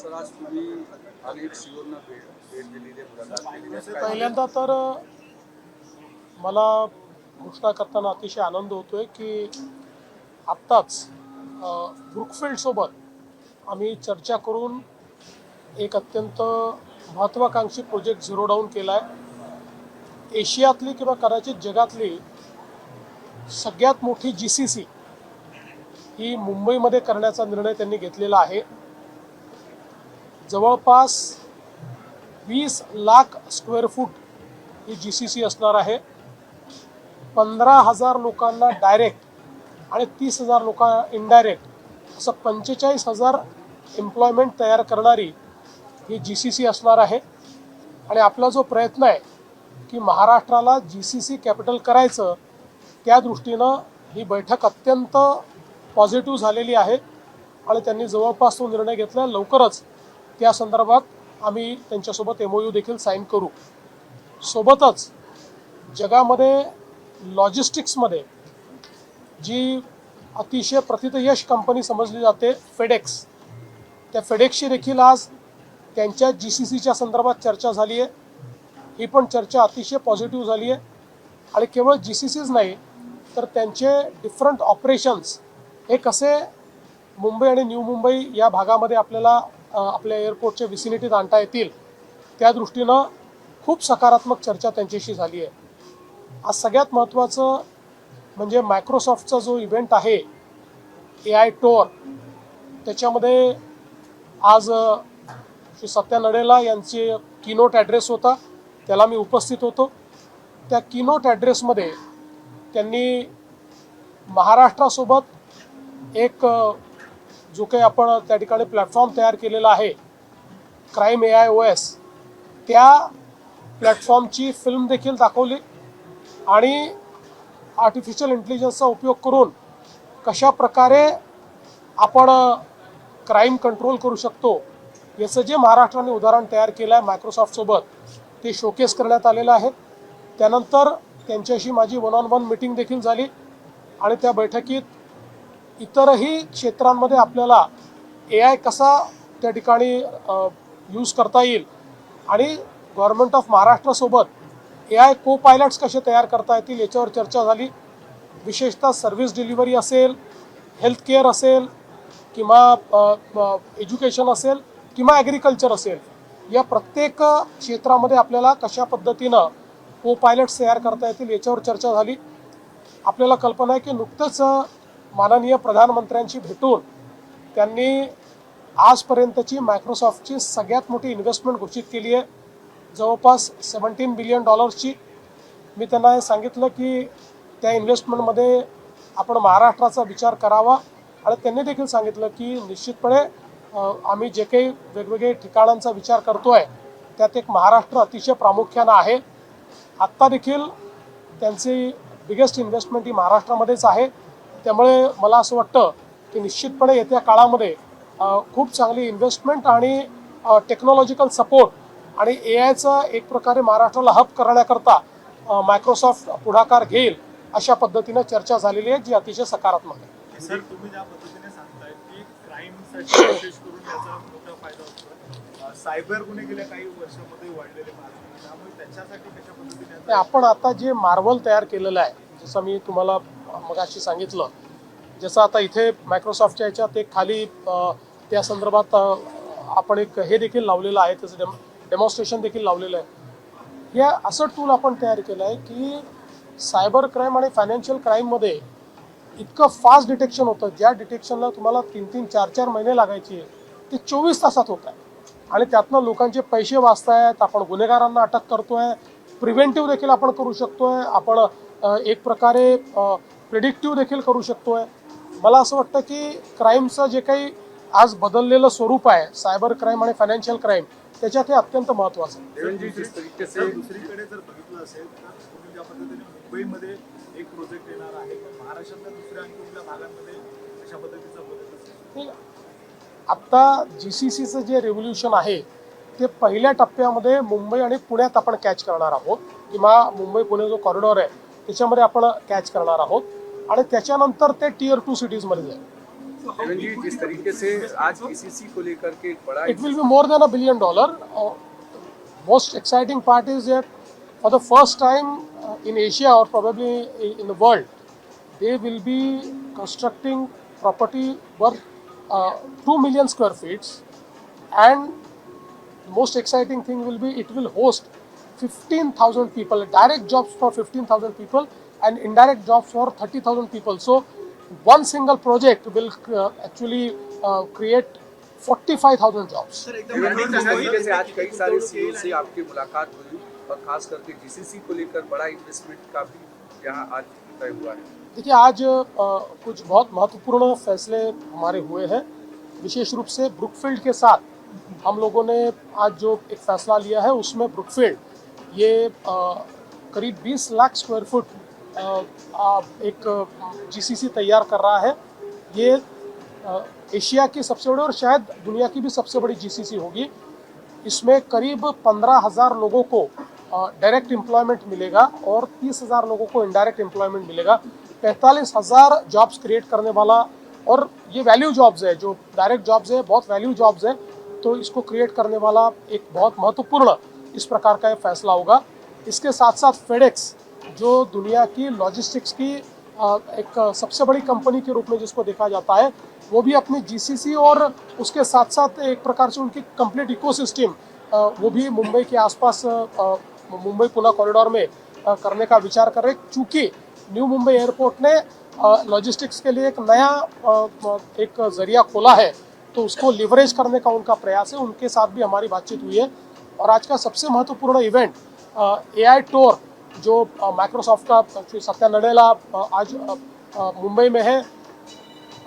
Sir आज तुम्ही अनेक शिवरना भेट दिलेली आहे. पहिल्यांदा तर मला घोषणा करताना अतिशय आनंद होतोय की आत्ताच ब्रुकफिल्डसोबत आम्ही चर्चा करून एक अत्यंत महत्त्वाकांक्षी प्रोजेक्ट झिरो डाऊन केला आहे. एशियातली किंवा कदाचित जगातली सगळ्यात मोठी GCC ही मुंबईमध्ये करण्याचा निर्णय त्यांनी घेतलेला आहे. जवळपास 20 लाख स्क्वेअर फूट ही GCC असणार आहे. 15,000 लोकांना डायरेक्ट आणि 30,000 लोकांना इनडायरेक्ट असं 45,000 एम्प्लॉयमेंट तयार करणारी ही GCC असणार आहे. आणि आपला जो प्रयत्न आहे की महाराष्ट्राला GCC कॅपिटल करायचं, त्या दृष्टीनं ही बैठक अत्यंत पॉझिटिव्ह झालेली आहे आणि त्यांनी जवळपास तो निर्णय घेतला. लवकरच त्या संदर्भात आम्ही त्यांच्यासोबत MOU देखील साईन करू. सोबतच जगामध्ये लॉजिस्टिक्समध्ये जी अतिशय प्रतिथयश कंपनी समजली जाते फेडेक्स, त्या फेडेक्सची देखील आज त्यांच्या GCCच्या संदर्भात चर्चा झाली आहे. ही पण चर्चा अतिशय पॉझिटिव्ह झाली आहे. आणि केवळ GCCच नाही तर त्यांचे डिफरंट ऑपरेशन्स हे कसे मुंबई आणि न्यू मुंबई या भागामध्ये आपल्याला आपल्या एअरपोर्टच्या विसिनिटीत आणता येतील, त्या दृष्टीनं खूप सकारात्मक चर्चा त्यांच्याशी झाली आहे. आज सगळ्यात महत्त्वाचं म्हणजे मायक्रोसॉफ्टचा जो इव्हेंट आहे AI टूर, त्याच्यामध्ये आज श्री सत्या नडेला यांचे कीनोट ॲड्रेस होता, त्याला मी उपस्थित होतो. त्या कीनोट ॲड्रेसमध्ये त्यांनी महाराष्ट्रासोबत एक जो काही आपण त्या ठिकाणी प्लॅटफॉर्म तयार केलेला आहे क्राईम AIOS, त्या प्लॅटफॉर्मची फिल्म देखील दाखवली आणि आर्टिफिशियल इंटेलिजन्सचा उपयोग करून कशा प्रकारे आपण क्राईम कंट्रोल करू शकतो याचं जे महाराष्ट्राने उदाहरण तयार केलं आहे मायक्रोसॉफ्टसोबत, ते शोकेस करण्यात आलेलं आहे. त्यानंतर त्यांच्याशी माझी 1-on-1 मीटिंग देखील झाली आणि त्या बैठकीत इतरही क्षेत्रांमध्ये आपल्याला AI कसा त्या ठिकाणी यूज करता येईल आणि गव्हर्नमेंट ऑफ महाराष्ट्रासोबत AI को पायलट्स कसे तयार करता येतील याच्यावर चर्चा झाली. विशेषतः सर्व्हिस डिलिव्हरी असेल, हेल्थकेअर असेल किंवा एज्युकेशन असेल किंवा ॲग्रिकल्चर असेल, या प्रत्येक क्षेत्रामध्ये आपल्याला कशा पद्धतीनं को पायलट्स तयार करता येतील याच्यावर चर्चा झाली. आपल्याला कल्पना आहे की नुकतंच माननीय प्रधानमंत्र्यांशी भेटून त्यांनी आजपर्यंतची मायक्रोसॉफ्टची सगळ्यात मोठी इन्व्हेस्टमेंट घोषित केली आहे, जवळपास $17 बिलियन. मी त्यांना हे सांगितलं की त्या इन्व्हेस्टमेंटमध्ये आपण महाराष्ट्राचा विचार करावा आणि त्यांनी देखील सांगितलं की निश्चितपणे आम्ही जे काही वेगवेगळे ठिकाणांचा विचार करतो आहे त्यात एक महाराष्ट्र अतिशय प्रामुख्यानं आहे. आत्ता देखील त्यांची बिगेस्ट इन्व्हेस्टमेंट ही महाराष्ट्रामध्येच आहे. त्यामुळे मला असं वाटतं की निश्चितपणे येत्या काळामध्ये खूप चांगली इन्व्हेस्टमेंट आणि टेक्नॉलॉजिकल सपोर्ट आणि AIचा एक प्रकारे महाराष्ट्राला हब करण्याकरता मायक्रोसॉफ्ट पुढाकार घेईल अशा पद्धतीनं चर्चा झालेली आहे, जी अतिशय सकारात्मक आहे. सर, तुम्ही ज्या पद्धतीने सांगताय की क्राईमसाठी विशेष करून याचा मोठा फायदा होतो, सायबर गुन्हे गेल्या काही वर्षांमध्ये वाढलेले पाहतो, त्यामुळे त्याच्यासाठी कशा पद्धतीने आपण आता जे मार्वल तयार केलेलं आहे, जसं मी तुम्हाला मगाशी सांगितलं, जसं आता इथे मायक्रोसॉफ्टच्या याच्यात एक खाली त्या संदर्भात आपण एक हे देखील लावलेलं आहे, त्याचं डेमॉन्स्ट्रेशन देखील लावलेलं आहे. हे असं टूल आपण तयार केलं आहे की सायबर क्राईम आणि फायनान्शियल क्राईममध्ये इतकं फास्ट डिटेक्शन होतं, ज्या डिटेक्शनला तुम्हाला 3-3, 4-4 महिने लागायचे ते 24 तासात होत आहे. आणि त्यातनं लोकांचे पैसे वाचतायत, आपण गुन्हेगारांना अटक करतोय, प्रिव्हेंटिव्ह देखील आपण करू शकतोय, आपण एक प्रकारे प्रिडिक्टिव्ह देखील करू शकतोय. मला असं वाटतं की क्राईमचं जे काही आज बदललेलं स्वरूप आहे सायबर क्राईम आणि फायनान्शियल क्राईम, त्याच्यात हे अत्यंत महत्त्वाचं आहे. दुसरीकडे जर बघितलं असेल तर तुम्ही ज्या पद्धतीने मुंबईमध्ये एक प्रोजेक्ट येणार आहे, महाराष्ट्रातल्या दुसऱ्या आणि कुठल्या भागांमध्ये अशा पद्धतीचा प्रोजेक्ट असेल. आत्ता GCCचं जे रेव्होल्युशन आहे ते पहिल्या टप्प्यामध्ये मुंबई आणि पुण्यात आपण कॅच करणार आहोत, किंवा मुंबई पुणे जो कॉरिडॉर आहे त्याच्यामध्ये आपण कॅच करणार आहोत आणि त्याच्यानंतर ते Tier 2 सिटीजमध्ये जाईल. देवेंद्र जी, जिस तरीके से आज ईसीसी को लेकर के एक बड़ा It will be more than $1 billion. Most exciting part is that for the first time in Asia or probably in the world, they will be constructing property worth 2 million square feet, and the most exciting thing will be it will host 15,000 people, direct jobs for 15,000 people and indirect jobs for 30,000 people. So one single project will actually create 45,000 jobs. Devendra जी, जिस तरीके से आज कई सारे CEO से आपकी मुलाकात हुई और खास करके जीसीसी को लेकर बड़ा इन्वेस्टमेंट का भी यहाँ आज तय हुआ है। देखिए, आज कुछ बहुत महत्वपूर्ण फैसले हमारे हुए हैं। विशेष रूप से ब्रुकफील्ड के साथ हम लोगों ने आज जो एक फैसला लिया है उसमें ब्रुकफील्ड ये करीब 20 लाख स्क्वायर फुट एक जीसीसी तैयार कर रहा है। ये एशिया की सबसे बड़ी और शायद दुनिया की भी सबसे बड़ी जीसीसी होगी। इसमें करीब 15,000 लोगों को डायरेक्ट एम्प्लॉयमेंट मिलेगा और 30,000 लोगों को इनडायरेक्ट एम्प्लॉयमेंट मिलेगा। 45,000 जॉब्स क्रिएट करने वाला, और ये वैल्यू जॉब्स है, जो डायरेक्ट जॉब्स है बहुत वैल्यू जॉब्स है, तो इसको क्रिएट करने वाला एक बहुत महत्वपूर्ण इस प्रकार का फैसला होगा। इसके साथ साथ फेडेक्स, जो दुनिया की लॉजिस्टिक्स की एक सबसे बड़ी कंपनी के रूप में जिसको देखा जाता है, वो भी अपनी जीसीसी और उसके साथ साथ एक प्रकार से उनकी कंप्लीट इकोसिस्टम वो भी मुंबई के आसपास मुंबई पुणे कॉरिडोर में करने का विचार कर रहे हैं। चूँकि न्यू मुंबई एयरपोर्ट ने लॉजिस्टिक्स के लिए एक नया एक जरिया खोला है, तो उसको लिवरेज करने का उनका प्रयास है। उनके साथ भी हमारी बातचीत हुई है। और आज का सबसे महत्वपूर्ण इवेंट AI टूर जो माइक्रोसॉफ्ट का सत्या नडेला आज मुंबई में है।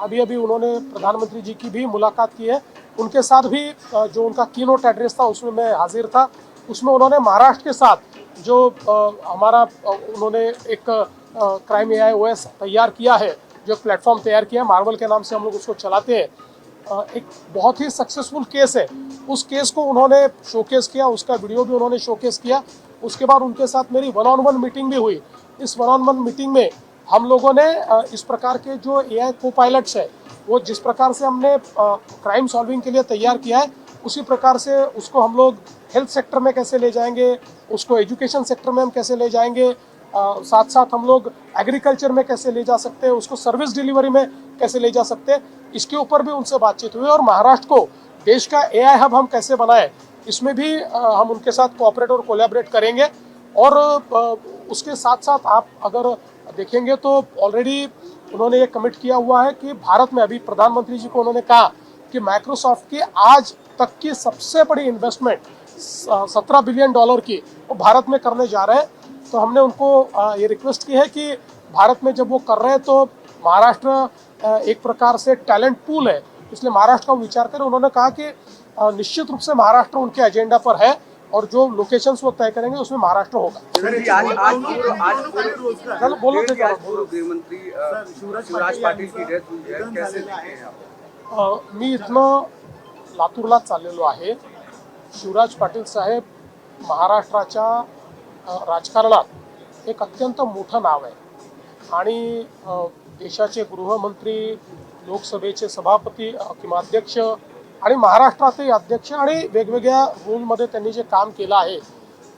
अभी अभी उन्होंने प्रधानमंत्री जी की भी मुलाकात की है। उनके साथ भी जो उनका कीनोट एड्रेस था उसमें मैं हाजिर था। उसमें उन्होंने महाराष्ट्र के साथ जो हमारा उन्होंने एक क्राइम AIOS तैयार किया है, जो प्लेटफॉर्म तैयार किया है, मार्वल के नाम से हम लोग उसको चलाते हैं, एक बहुत ही सक्सेसफुल केस है। उस केस को उन्होंने शोकेस किया, उसका वीडियो भी उन्होंने शोकेस किया। उसके बाद उनके साथ मेरी 1-on-1 मीटिंग भी हुई। इस 1-on-1 मीटिंग में हम लोगों ने इस प्रकार के जो AI को पायलट्स है, वो जिस प्रकार से हमने क्राइम सॉल्विंग के लिए तैयार किया है, उसी प्रकार से उसको हम लोग हेल्थ सेक्टर में कैसे ले जाएंगे, उसको एजुकेशन सेक्टर में हम कैसे ले जाएंगे, साथ साथ हम लोग एग्रीकल्चर में कैसे ले जा सकते हैं, उसको सर्विस डिलीवरी में कैसे ले जा सकते हैं, इसके ऊपर भी उनसे बातचीत हुई। और महाराष्ट्र को देश का AI हब हम कैसे बनाएं, इसमें भी हम उनके साथ कोऑपरेट और कोलैबोरेट करेंगे। और उसके साथ साथ आप अगर देखेंगे तो ऑलरेडी उन्होंने ये कमिट किया हुआ है कि भारत में, अभी प्रधानमंत्री जी को उन्होंने कहा कि माइक्रोसॉफ्ट की आज तक की सबसे बड़ी इन्वेस्टमेंट $17 बिलियन की वो भारत में करने जा रहे हैं। तो हमने उनको ये रिक्वेस्ट की है कि भारत में जब वो कर रहे हैं तो महाराष्ट्र एक प्रकार से टैलेंट पूल है, इसलिए महाराष्ट्र का विचार करें। उन्होंने कहा कि निश्चित रूप से महाराष्ट्र उनके एजेंडा पर है और जो लोकेशंस वो तय करेंगे उसमें महाराष्ट्र होगा। चलो बोलो गृह मंत्री शिवराज पाटील की डेथ हुई है, कैसे देखें आप? मी इथनं लातूरला चाललेलो आहे। शिवराज पाटील साहेब महाराष्ट्राच्या राजकारणात एक अत्यंत मोठं नाव आहे आणि देशाचे गृहमंत्री, लोकसभेचे सभापती किंवा अध्यक्ष आणि महाराष्ट्रातही अध्यक्ष आणि वेगवेगळ्या रोलमध्ये त्यांनी जे काम केलं आहे,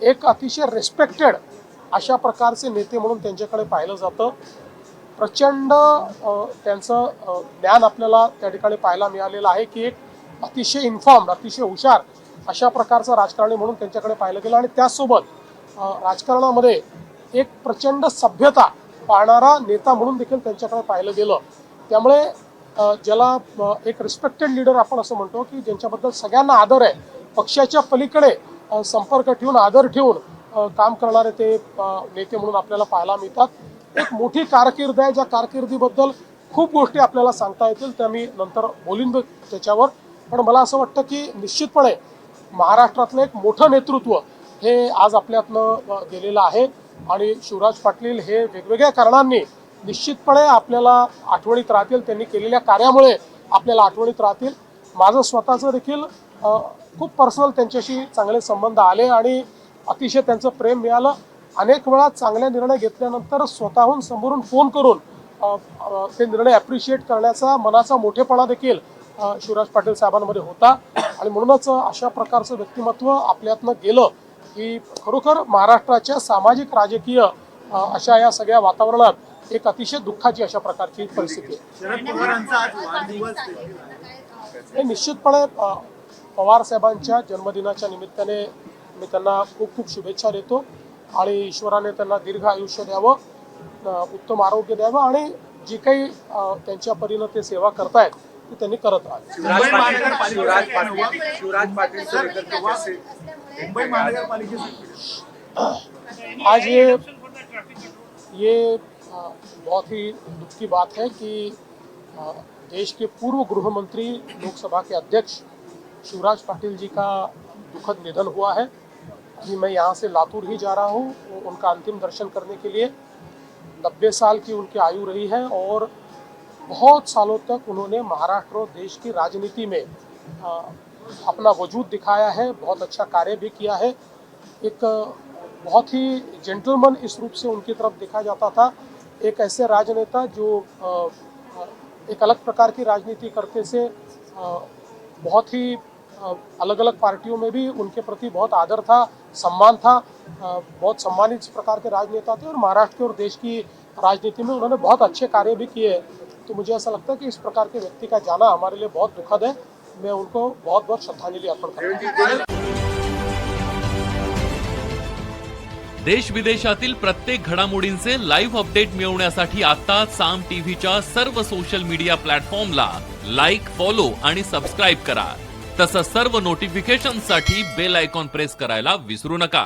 एक अतिशय रिस्पेक्टेड अशा प्रकारचे नेते म्हणून त्यांच्याकडे पाहिलं जातं। प्रचंड त्यांचं ज्ञान आपल्याला त्या ठिकाणी पाहायला मिळालेलं आहे की एक अतिशय इन्फॉर्म्ड, अतिशय हुशार अशा प्रकारचा राजकारणी म्हणून त्यांच्याकडे पाहिलं गेलं। आणि त्याचसोबत राजकारणामध्ये एक प्रचंड सभ्यता पाळणारा नेता म्हणून देखील त्यांच्याकडे पाहिलं गेलं। त्यामुळे ज्याला एक रिस्पेक्टेड लीडर आपण असं म्हणतो की ज्यांच्याबद्दल सगळ्यांना आदर आहे, पक्षाच्या पलीकडे संपर्क ठेवून, आदर ठेवून काम करणारे ते नेते म्हणून आपल्याला पाहायला मिळतात। एक मोठी कारकीर्द आहे, ज्या कारकिर्दीबद्दल खूप गोष्टी आपल्याला सांगता येतील, त्या मी नंतर बोलीन त्याच्यावर। पण मला असं वाटतं की निश्चितपणे महाराष्ट्रातलं एक मोठं नेतृत्व हे आज आपल्यातनं गेलेलं आहे आणि शिवराज पाटील हे वेगवेगळ्या कारणांनी निश्चितपणे आपल्याला आठवणीत राहतील। त्यांनी केलेल्या कार्यामुळे आपल्याला आठवणीत राहतील। माझं स्वतःचं देखील खूप पर्सनल त्यांच्याशी चांगले संबंध आले आणि अतिशय त्यांचं प्रेम मिळालं। अनेक वेळा चांगले निर्णय घेतल्यानंतर स्वतःहून समोरून फोन करून ते निर्णय ॲप्रिशिएट करण्याचा मनाचा मोठेपणा देखील शिवराज पाटील साहेबांमध्ये होता आणि म्हणूनच अशा प्रकारचं व्यक्तिमत्व आपल्यातनं गेलं ही खरोखर महाराष्ट्राच्या सामाजिक राजकीय अशा या सगळ्या वातावरणात एक अतिशय दुःखाची अशा प्रकारची परिस्थिती आहे. शरद पवारांचा आज वाढदिवस देखील आहे. हे निश्चितपणे पवार साहेबांच्या जन्मदिनाच्या निमित्ताने मी त्यांना खूप खूप शुभेच्छा देतो आणि ईश्वराने त्यांना दीर्घ आयुष्य द्यावं, उत्तम आरोग्य द्यावं आणि जी काही त्यांच्या परीनं ते सेवा करतायत ती त्यांनी करत राहावी. शिवराज पाटिल को लेकर के कैसे मुंबई महानगरपालिकेसाठी आज ये बहुत ही दुख की बात है कि देश के पूर्व गृह मंत्री लोकसभा के अध्यक्ष शिवराज पाटिल जी का दुखद निधन हुआ है। अभी मैं यहाँ से लातूर ही जा रहा हूँ उनका अंतिम दर्शन करने के लिए। 90 साल की उनकी आयु रही है और बहुत सालों तक उन्होंने महाराष्ट्र और देश की राजनीति में अपना वजूद दिखाया है, बहुत अच्छा कार्य भी किया है। एक बहुत ही जेंटलमैन इस रूप से उनकी तरफ देखा जाता था, एक ऐसे राजनेता जो एक अलग प्रकार की राजनीति करते से बहुत ही अलग अलग पार्टियों में भी उनके प्रति बहुत आदर था, सम्मान था, बहुत सम्मानित इस प्रकार के राजनेता थे और महाराष्ट्र और देश की राजनीति में उन्होंने बहुत अच्छे कार्य भी किए। तो मुझे ऐसा लगता है कि इस प्रकार के व्यक्ति का जाना हमारे लिए बहुत दुखद है। मैं उनको बहुत बहुत श्रद्धांजलि अर्पण करता हूँ। देश विदेशातील प्रत्येक घडामोडींचे लाईव्ह अपडेट मिळवण्यासाठी आता साम टीव्हीच्या सर्व सोशल मीडिया प्लॅटफॉर्मला लाईक, फॉलो आणि सबस्क्राईब करा। तसंच सर्व नोटिफिकेशनसाठी बेल आयकॉन प्रेस करायला विसरू नका।